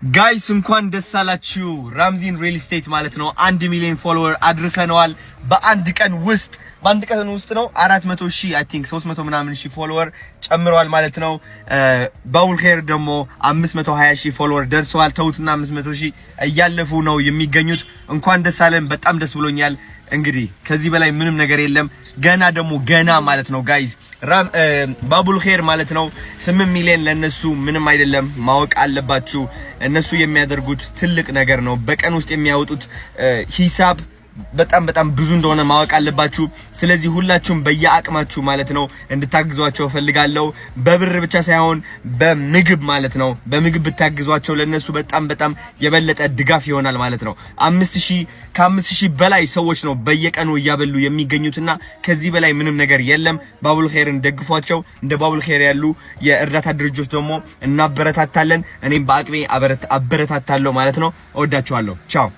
ጋይስ እንኳን ደስ አላችሁ ራምዚን ሪል ስቴት ማለት ነው 1 ሚሊዮን ፎሎወር አድርሰናል በአንድ ቀን ውስጥ ነው 400,000 አይ ቲንክ 300 ምናምን ሺህ ፎሎወር ጨምሯል ማለት ነው ባቡል ኸይር ደግሞ 520,000 ፎሎወር ደርሰዋል ተውትና 500,000 እያለፉ ነው የሚገኙት እንኳን ደስ አለን በጣም ደስ ብሎኛል እንግዲህ ከዚህ በላይ ምንም ነገር የለም ገና ማለት ነው ጋይስ ባቡል ኸይር ማለት ነው 8 ሚሊዮን ለነሱ ምንም አይደለም ማወቅ አለባችሁ እነሱ የሚያደርጉት ትልቅ ነገር ነው በቀን ውስጥ የሚያወጡት ሂሳብ በጣም ብዙ እንደሆነ ማወቅ አለባችሁ ስለዚህ ሁላችሁም በየአቅማችሁ ማለት ነው እንድታግዟቸው ፈልጋለሁ በብር ብቻ ሳይሆን በምግብ ማለት ነው በምግብ ብታግዟቸው ለነሱ በጣም የበለጠ ድጋፍ ይሆናል ማለት ነው 5,000 በላይ ሰዎች ነው በየቀኑ ያበሉ የሚገኙትና ከዚህ በላይ ምንም ነገር የለም ባቡል ኸይርን ደግፏቸው እንደ ባቡል ኸይር ያሉ የእርዳታ ድርጅቶች ደግሞ እናበረታታለን እኔም በአቅሜ አበረታታለሁ ማለት ነው እወዳችኋለሁ ቻው